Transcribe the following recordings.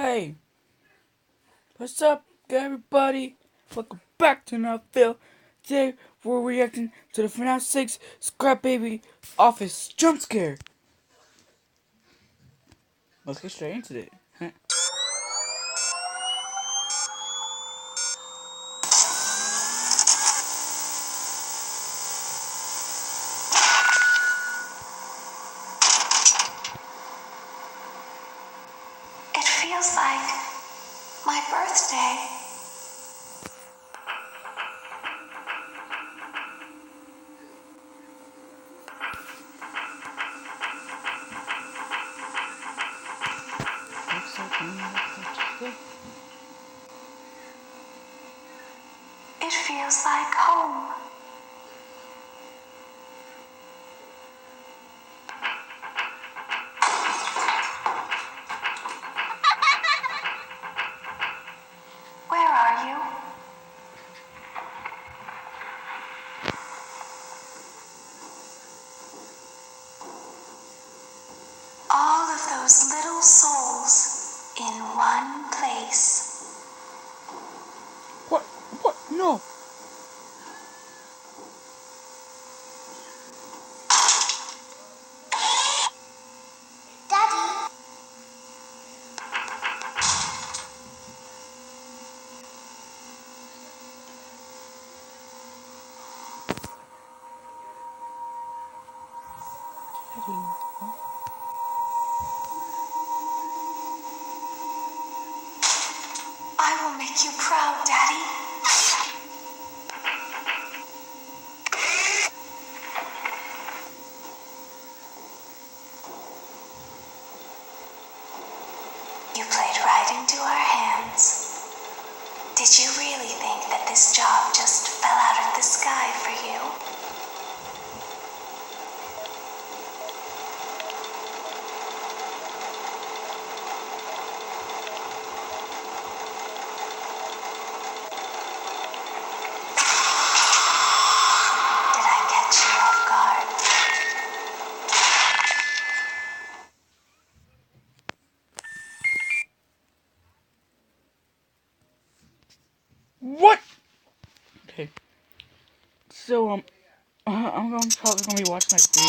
Hey, what's up, everybody? Welcome back to Nuttville. Today we're reacting to the FNAF 6 Scrap Baby Office Jump Scare. Let's get straight into it. It feels like my birthday. It feels like home. Where are you? All of those little souls in one place. What? What? No! Daddy? I will make you proud, Daddy. You played right into our hands. Did you really think that this job just fell out of the sky for you? Did I catch you off guard? What? Okay. So, probably gonna be watching like Baby.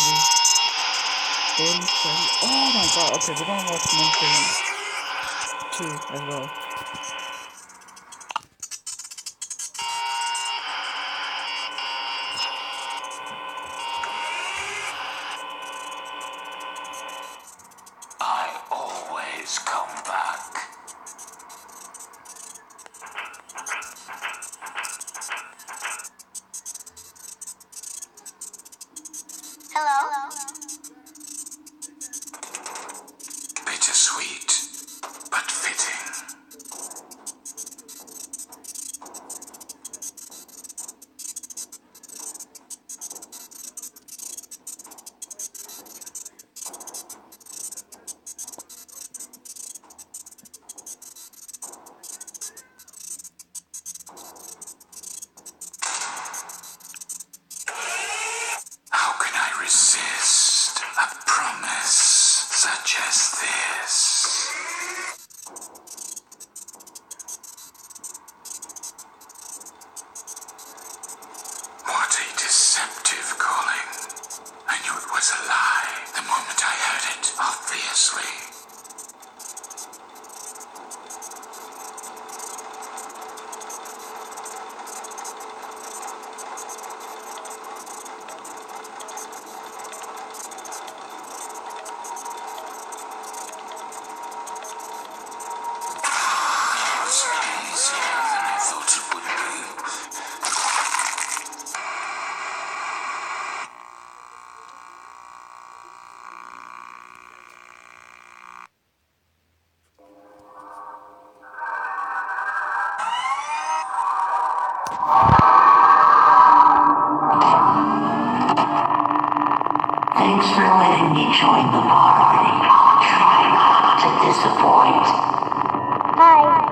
Golden Freddy. Oh my god, okay, we're gonna watch Monster 2 as well. I always come back. Hello? Bittersweet, but fitting. How can I resist a promise such as this? What a deceptive calling. I knew it was a lie the moment I heard it, obviously. It was easier than I thought it would be. Thanks for letting me join the party. I'll try not to disappoint. Hi.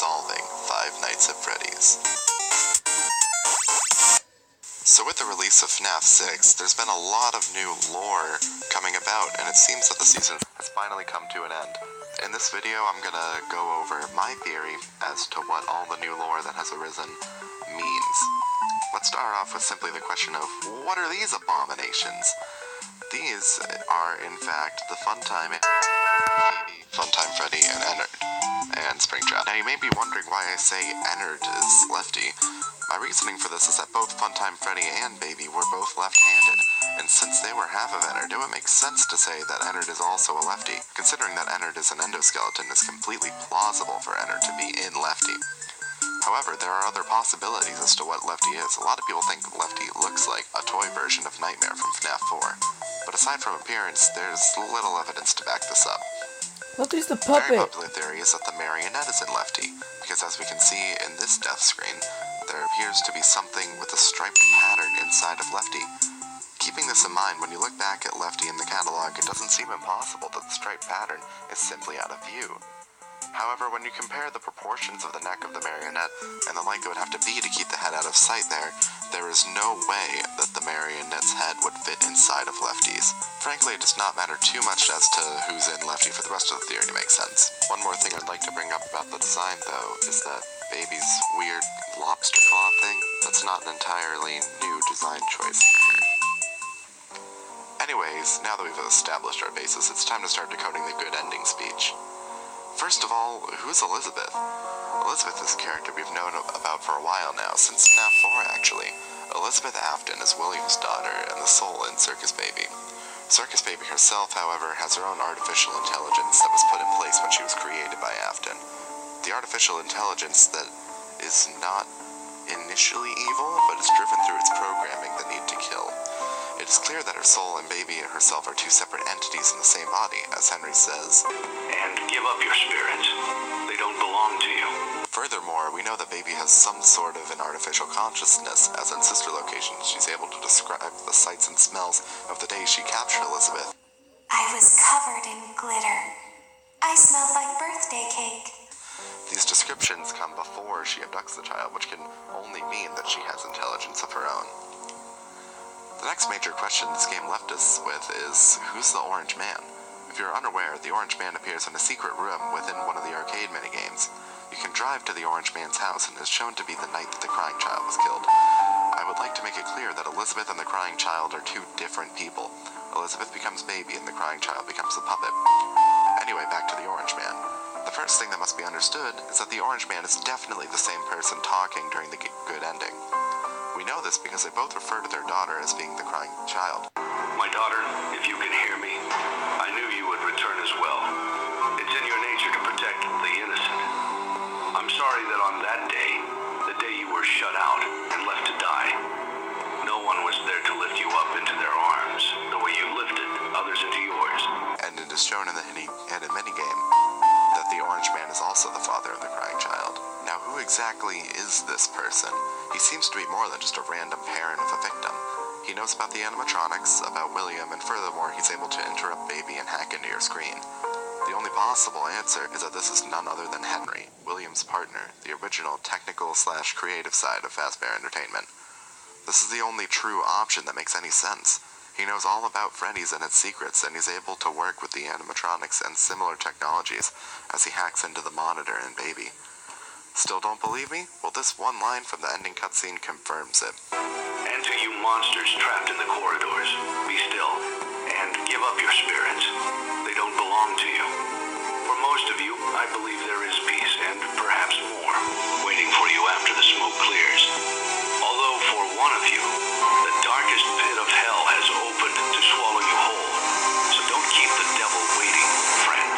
solving Five Nights at Freddy's. So with the release of FNAF 6, there's been a lot of new lore coming about, and it seems that the season has finally come to an end. In this video, I'm gonna go over my theory as to what all the new lore that has arisen means. Let's start off with simply the question of, what are these abominations? These are, in fact, the Funtime Freddy, and Ennard, and Springtrap. Now, you may be wondering why I say Ennard is lefty. My reasoning for this is that both Funtime Freddy and Baby were both left-handed, and since they were half of Ennard, it would make sense to say that Ennard is also a lefty. Considering that Ennard is an endoskeleton, it's completely plausible for Ennard to be in lefty. However, there are other possibilities as to what Lefty is. A lot of people think Lefty looks like a toy version of Nightmare from FNAF 4, but aside from appearance, there's little evidence to back this up. Lefty's the A very puppet. popular theory is that the marionette is in Lefty, because as we can see in this death screen, there appears to be something with a striped pattern inside of Lefty. Keeping this in mind, when you look back at Lefty in the catalog, it doesn't seem impossible that the striped pattern is simply out of view. However, when you compare the proportions of the neck of the marionette and the length it would have to be to keep the head out of sight there is no way that the marionette's head would fit inside of Lefty's. Frankly, it does not matter too much as to who's in Lefty for the rest of the theory to make sense. One more thing I'd like to bring up about the design, though, is that Baby's weird lobster claw thing, that's not an entirely new design choice here. Anyways, now that we've established our basis, it's time to start decoding the good ending speech. First of all, who's Elizabeth? Elizabeth is a character we've known about for a while now, since FNAF 4 actually. Elizabeth Afton is William's daughter and the soul in Circus Baby. Circus Baby herself, however, has her own artificial intelligence that was put in place when she was created by Afton. The artificial intelligence that is not initially evil, but is driven through its programming the need to kill. It is clear that her soul and Baby herself are two separate entities in the same body, as Henry says, And give up your spirits. They don't belong to you. Furthermore, we know that Baby has some sort of an artificial consciousness, as in Sister Location, she's able to describe the sights and smells of the day she captured Elizabeth. I was covered in glitter. I smelled like birthday cake. These descriptions come before she abducts the child, which can only mean that she has intelligence of her own. The next major question this game left us with is, who's the Orange Man? If you're unaware, the Orange Man appears in a secret room within one of the arcade minigames. You can drive to the Orange Man's house and is shown to be the night that the crying child was killed. I would like to make it clear that Elizabeth and the crying child are two different people. Elizabeth becomes Baby and the crying child becomes the puppet. Anyway, back to the Orange Man. The first thing that must be understood is that the Orange Man is definitely the same person talking during the good ending. We know this because they both refer to their daughter as being the crying child. My daughter, if you can hear me, I knew you would return as well. It's in your nature to protect the innocent. I'm sorry that on that day, the day you were shut out and left to die, no one was there to lift you up into their arms, the way you lifted others into yours. And it is shown in the hidden minigame that the Orange Man is also the father of the crying child. Now, who exactly is this person? He seems to be more than just a random parent of a victim. He knows about the animatronics, about William, and furthermore, he's able to interrupt Baby and hack into your screen. The only possible answer is that this is none other than Henry, William's partner, the original technical/creative side of Fazbear Entertainment. This is the only true option that makes any sense. He knows all about Freddy's and its secrets, and he's able to work with the animatronics and similar technologies as he hacks into the monitor and Baby. Still don't believe me? Well, this one line from the ending cutscene confirms it. And to you monsters trapped in the corridors, be still, and give up your spirits. They don't belong to you. For most of you, I believe there is peace, and perhaps more, waiting for you after the smoke clears. Although for one of you, the darkest pit of hell has opened to swallow you whole. So don't keep the devil waiting, friend.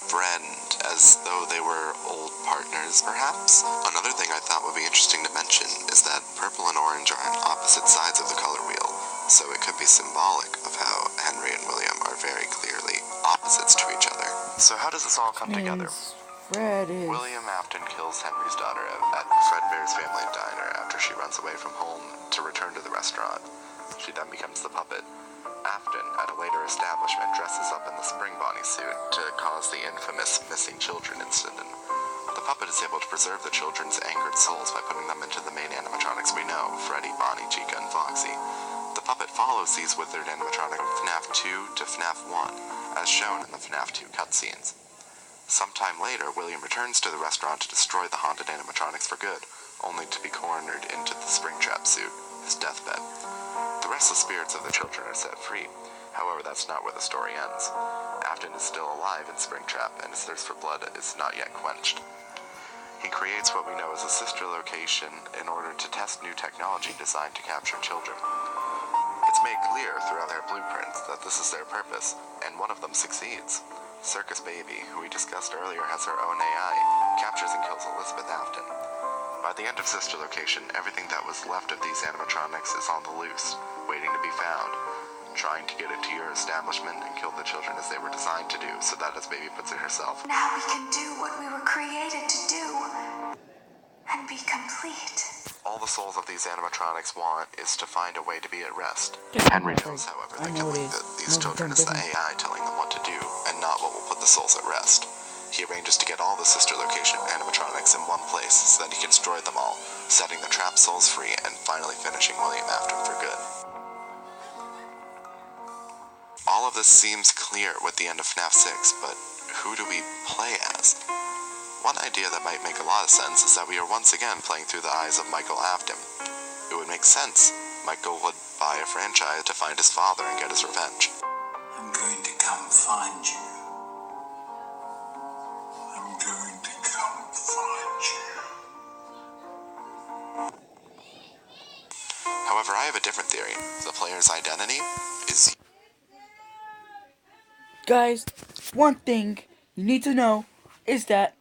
Friend, as though they were old partners, perhaps? Another thing I thought would be interesting to mention is that purple and orange are on opposite sides of the color wheel, so it could be symbolic of how Henry and William are very clearly opposites to each other. So how does this all come together? Freddy. William Afton kills Henry's daughter at Fredbear's family diner after she runs away from home to return to the restaurant. She then becomes the puppet. Afton, at a later establishment, dresses up in the Spring Bonnie suit to cause the infamous missing children incident. The puppet is able to preserve the children's angered souls by putting them into the main animatronics we know, Freddy, Bonnie, Chica, and Foxy. The puppet follows these withered animatronics from FNAF 2 to FNAF 1, as shown in the FNAF 2 cutscenes. Sometime later, William returns to the restaurant to destroy the haunted animatronics for good, only to be cornered into the Springtrap suit, his deathbed. The restless spirits of the children are set free. However, that's not where the story ends. Afton is still alive in Springtrap, and his thirst for blood is not yet quenched. He creates what we know as a sister location in order to test new technology designed to capture children. It's made clear throughout their blueprints that this is their purpose, and one of them succeeds. Circus Baby, who we discussed earlier, has her own AI, captures and kills Elizabeth Afton. By the end of Sister Location, everything that was left of these animatronics is on the loose, waiting to be found, trying to get into your establishment and kill the children as they were designed to do, so that, as Baby puts it herself, Now we can do what we were created to do and be complete. all the souls of these animatronics want is to find a way to be at rest. Just Henry like, knows, however, I that know it killing is. these No, children don't is the different. AI telling them what to do, and not what will put the souls at rest. He arranges to get all the Sister Location animatronics in one place so that he can destroy them all, setting the trapped souls free and finally finishing William Afton for good. All of this seems clear with the end of FNAF 6, but who do we play as? One idea that might make a lot of sense is that we are once again playing through the eyes of Michael Afton. It would make sense. Michael would buy a franchise to find his father and get his revenge. I'm going to come find you. I'm going to come find you. However, I have a different theory. The player's identity is... Guys, one thing you need to know is that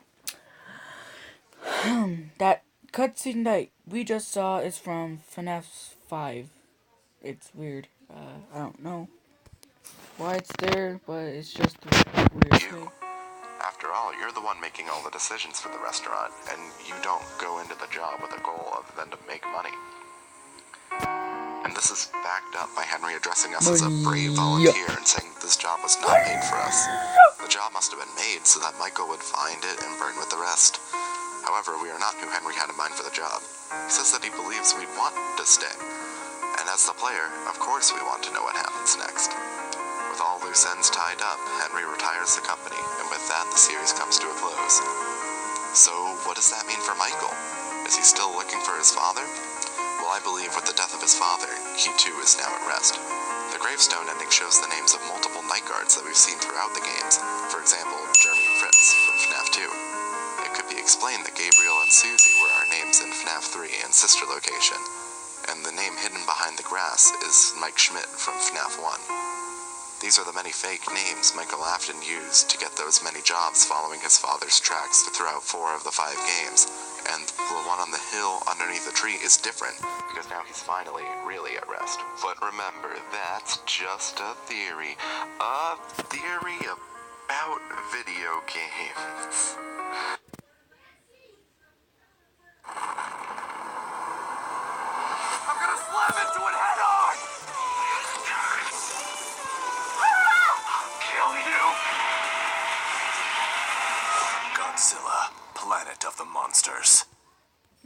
that cutscene that we just saw is from FNAF 5. It's weird. I don't know why it's there, but it's just a weird you. thing. After all, you're the one making all the decisions for the restaurant, and you don't go into the job with a goal other than to make money. And this is backed up by Henry addressing us as a brave volunteer and saying that this job was not made for us. The job must have been made so that Michael would find it and burn with the rest. However, we are not who Henry had in mind for the job. He says that he believes we'd want to stay. And as the player, of course we want to know what happens next. With all loose ends tied up, Henry retires the company, and with that, the series comes to a close. So, what does that mean for Michael? Is he still looking for his father? Well, I believe with the death of his father, he too is now at rest. The gravestone ending shows the names of multiple night guards that we've seen throughout the games. For example, Jeremy and Fritz from FNAF 2. It could be explained that Gabriel and Susie were our names in FNAF 3 and Sister Location, and the name hidden behind the grass is Mike Schmidt from FNAF 1. These are the many fake names Michael Afton used to get those many jobs following his father's tracks throughout 4 of the 5 games, and the one on the hill underneath the tree is different, because now he's finally really at rest. But remember, that's just a theory. A theory about video games. I'm gonna slam into it head on! Kill you! Godzilla, Planet of the Monsters.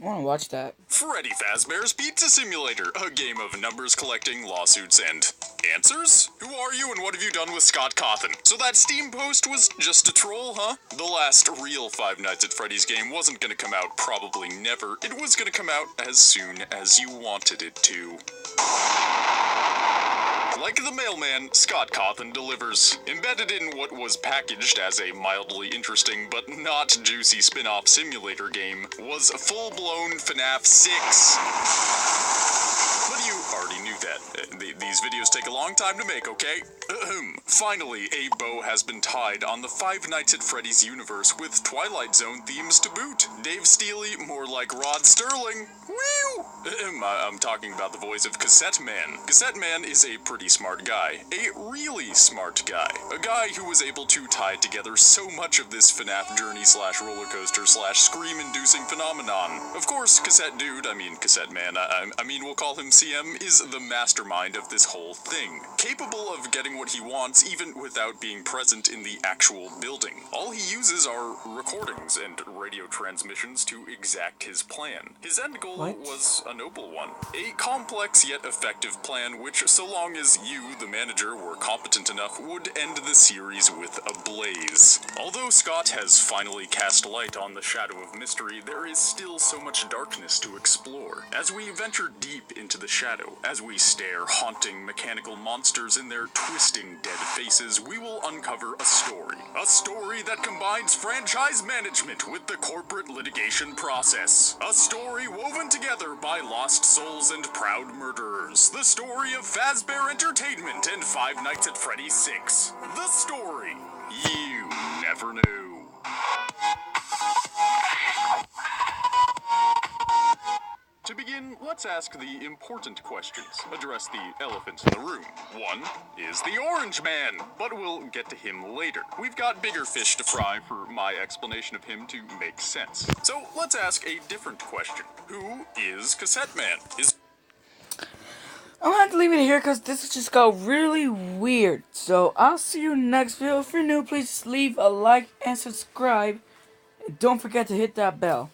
I want to watch that. Freddy Fazbear's Pizza Simulator, a game of numbers collecting, lawsuits, and answers? Who are you and what have you done with Scott Cawthon? So that Steam post was just a troll, huh? The last real Five Nights at Freddy's game wasn't gonna come out probably never. It was gonna come out as soon as you wanted it to. Like the mailman, Scott Cawthon delivers. Embedded in what was packaged as a mildly interesting but not juicy spin-off simulator game was a full-blown FNAF 6. But you already knew that. These videos take a long time to make, okay? Finally, a bow has been tied on the Five Nights at Freddy's universe with Twilight Zone themes to boot. Dave Steely, more like Rod Sterling. Whew! I'm talking about the voice of Cassette Man. Cassette Man is a pretty smart guy. A really smart guy. A guy who was able to tie together so much of this FNAF journey slash roller coaster slash scream-inducing phenomenon. Of course, Cassette Man, we'll call him CM, is the mastermind of this whole thing, capable of getting what he wants even without being present in the actual building. All he uses are recordings and radio transmissions to exact his plan. His end goal was a noble one. A complex yet effective plan which, so long as you, the manager, were competent enough, would end the series with a blaze. Although Scott has finally cast light on the shadow of mystery, there is still so much darkness to explore. As we venture deep into the shadow, as we stare haunting mechanical monsters in their twisting dead faces, we will uncover a story. A story that combines franchise management with the corporate litigation process. A story woven together by lost souls and proud murderers. The story of Fazbear Entertainment and Five Nights at Freddy's 6. The story you never knew. To begin, let's ask the important questions. Address the elephant in the room. One is the Orange Man, but we'll get to him later. We've got bigger fish to fry for my explanation of him to make sense. So let's ask a different question. Who is Cassette Man? I'm gonna have to leave it here because this just got really weird. So I'll see you next video. If you're new, please leave a like and subscribe. And don't forget to hit that bell.